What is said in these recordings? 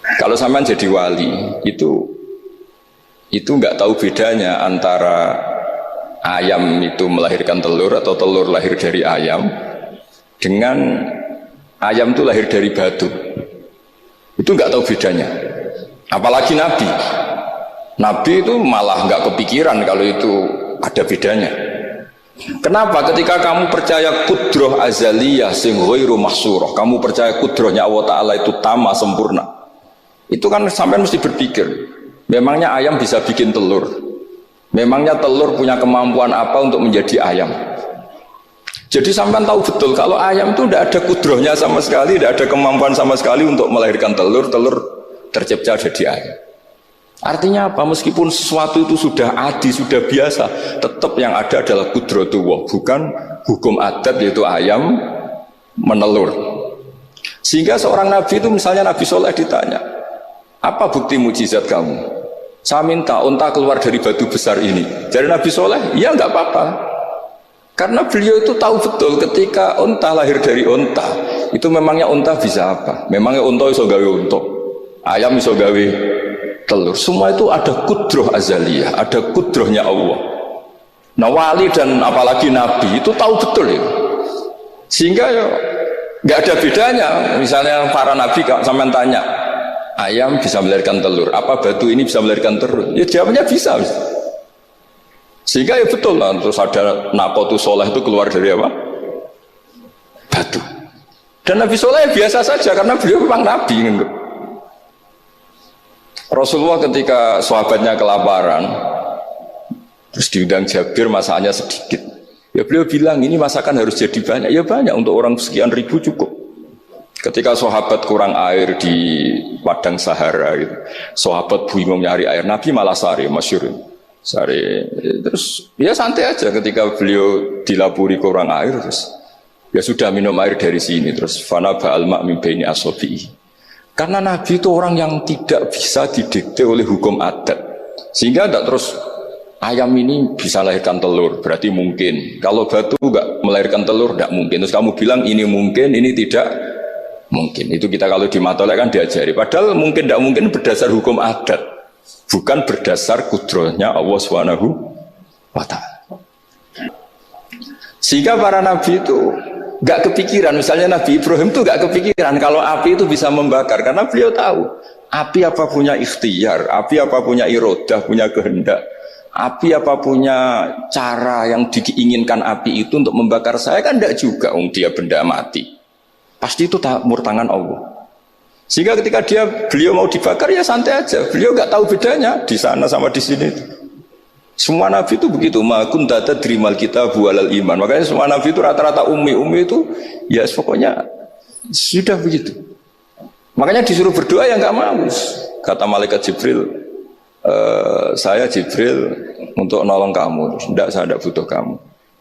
Kalau sampean jadi wali, itu nggak tahu bedanya antara ayam itu melahirkan telur atau telur lahir dari ayam dengan ayam itu lahir dari batu. Itu nggak tahu bedanya. Apalagi Nabi. Nabi itu malah nggak kepikiran kalau itu ada bedanya. Kenapa? Ketika kamu percaya kudroh azaliyah sing ghairu mahsurah, kamu percaya kudrohnya Allah Ta'ala itu tama sempurna, itu kan sampai mesti berpikir, memangnya ayam bisa bikin telur? Memangnya telur punya kemampuan apa untuk menjadi ayam? Jadi sampai tahu betul kalau ayam itu tidak ada kudrohnya sama sekali, tidak ada kemampuan sama sekali untuk melahirkan telur, telur tercipta jadi ayam. Artinya apa? Meskipun sesuatu itu sudah adi, sudah biasa, tetap yang ada adalah kudratullah, bukan hukum adat yaitu ayam menelur. Sehingga seorang nabi itu, misalnya Nabi Soleh ditanya, apa bukti mujizat kamu? Saya minta unta keluar dari batu besar ini. Dari Nabi Soleh, ya nggak apa-apa. Karena beliau itu tahu betul ketika unta lahir dari unta, itu memangnya unta bisa apa? Memangnya unta bisa gawe unta, ayam bisa gawe telur. Semua itu ada kudroh azaliyah, ada kudrohnya Allah. Nah wali dan apalagi nabi itu tahu betul ya. Sehingga ya nggak ada bedanya. Misalnya para nabi sampai tanya, ayam bisa melahirkan telur, apa batu ini bisa melahirkan telur? Ya jawabnya bisa. Sehingga ya betul lah. Terus ada Nakotu Soleh itu keluar dari apa? Batu. Dan Nabi Soleh biasa saja karena beliau memang nabi. Rasulullah ketika sahabatnya kelaparan, terus diundang Jabir, masakannya sedikit. Ya beliau bilang ini masakan harus jadi banyak. Ya banyak, untuk orang sekian ribu cukup. Ketika sahabat kurang air di padang Sahara, gitu, sahabat bingung nyari air, Nabi malah sari, masyhur. Sari, terus ya santai aja ketika beliau dilapuri kurang air, terus ya sudah minum air dari sini, terus fana ba'al ma' min baini asabi'i. Karena Nabi itu orang yang tidak bisa didikte oleh hukum adat, sehingga tidak terus ayam ini bisa lahirkan telur, berarti mungkin. Kalau batu enggak melahirkan telur, tidak mungkin. Terus kamu bilang ini mungkin, ini tidak mungkin. Itu kita kalau di matolek kan diajari. Padahal mungkin tidak mungkin berdasar hukum adat, bukan berdasar kudrohnya Allah Subhanahu wa Ta'ala. Sehingga para nabi itu nggak kepikiran, misalnya Nabi Ibrahim itu nggak kepikiran kalau api itu bisa membakar, karena beliau tahu api apa punya ikhtiar, api apa punya irodah, punya kehendak, api apa punya cara yang diinginkan api itu untuk membakar saya, kan enggak juga, dia benda mati, pasti itu murtangan Allah. Sehingga ketika beliau mau dibakar ya santai aja, beliau nggak tahu bedanya di sana sama di sini. Semua nabi itu begitu, ma kunta tadrimal kitab walal iman. Makanya semua nabi itu rata-rata ummi itu ya pokoknya sudah begitu. Makanya disuruh berdoa ya nggak mau. Kata malaikat Jibril, saya Jibril untuk nolong kamu. Tidak, saya tidak butuh kamu.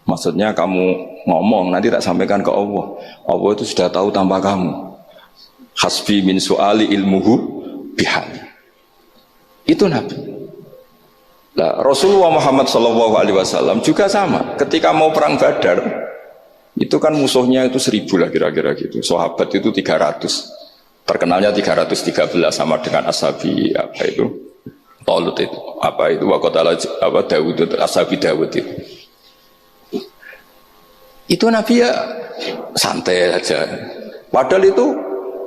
Maksudnya kamu ngomong nanti tak sampaikan ke Allah. Allah itu sudah tahu tanpa kamu. Hasbi min su'ali ilmuhu bihali. Itu nabi. Nah, Rasulullah Muhammad SAW juga sama. Ketika mau perang Badar, itu kan musuhnya itu 1000 lah kira-kira gitu. Sahabat itu 300. Terkenalnya 313 sama dengan ashabi apa itu? Talut itu. Apa itu? Waqatala apa Dawud itu, ashabi Dawud itu. Itu Nabi ya santai aja. Padahal itu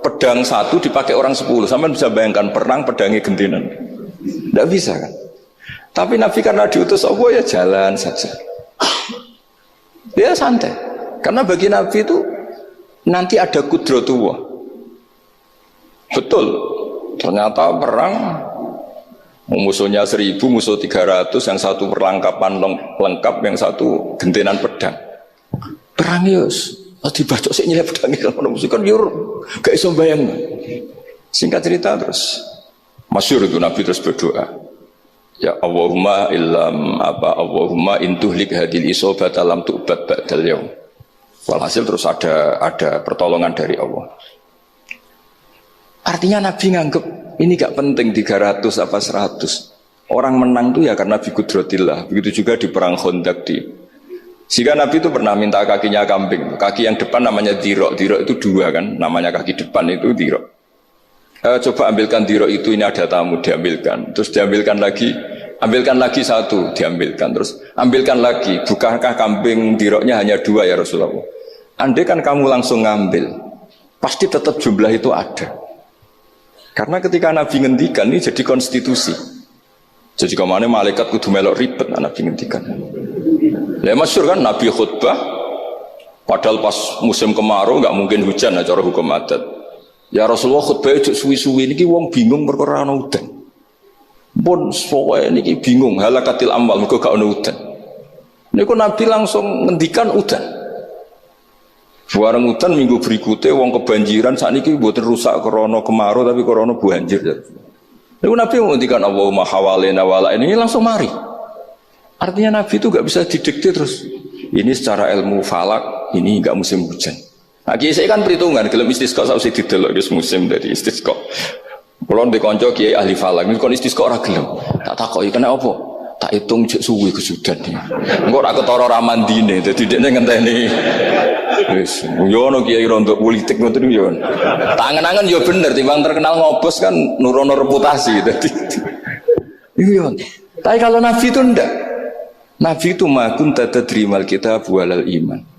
pedang satu dipakai orang 10. Sampai bisa bayangkan perang pedangnya gentenan. Tidak bisa kan? Tapi Nabi karena diutus Allah ya jalan saja. Dia santai. Karena bagi Nabi itu nanti ada kudratullah. Betul. Ternyata perang musuhnya 1000, musuh 300, yang satu perlengkapan lengkap, yang satu gentenan pedang. Perang yus. Dibacok sih nyelip pedang itu. Musuh kan yur gak iso bayang. Singkat cerita terus masyhur itu Nabi terus berdoa. Ya Allahumma illam apa Allahumma intuhlik hadil isobat alam tu'bad ba'dal yaum. Walhasil terus ada pertolongan dari Allah. Artinya Nabi nganggep ini gak penting 300 apa 100. Orang menang tuh ya karena biqudratillah. Begitu juga di perang Khandaq sehingga Nabi itu pernah minta kakinya kambing. Kaki yang depan namanya dirok. Dirok itu 2 kan, namanya kaki depan itu dirok. Coba ambilkan dirok itu, ini ada tamu, diambilkan. Terus diambilkan lagi satu, diambilkan. Terus ambilkan lagi, bukankah kambing diroknya hanya 2 ya Rasulullah? Andai kan kamu langsung ngambil, pasti tetap jumlah itu ada. Karena ketika Nabi ngendikan ini jadi konstitusi. Jadi kemana malaikat kudu melok ribet Nabi ngendikan. Lah masyhur kan Nabi khutbah, padahal pas musim kemarau nggak mungkin hujan cara hukum adat. Ya Rasulullah khutbah itu suwi-suwi niki wong bingung perkara ana udan. Pun sowe niki bingung halakatil amal mergo gak ana udan. Niku Nabi langsung ngendikan udan. Bareng udan minggu berikutnya wong kebanjiran sakniki mboten rusak krana kemarau tapi krana banjir. Niku Nabi ngendikan Allahumma hawalena wala ini langsung mari. Artinya Nabi itu gak bisa didikte terus. Ini secara ilmu falak ini enggak musim hujan. Nah, saya kan perhitungan, gelem istisqa sausé didelok wis musim dari istisqa. Kulo ndek kanca kiai ahli falak, nek kon istisqa ora gelem. Tak takoki kena apa? Tak hitung jek suwi kesudan. Engko ora ketara ra mandine, dadi dekne ngenteni. Wis, yo ono kiai rontok politik ngoten yo. Tangan-angan yo bener timbang terkenal ngobos kan nurono reputasi dadi. Iya. Tapi kalau Nabi itu ndak. Nabi itu ma kunta tadrimal kitab walal iman.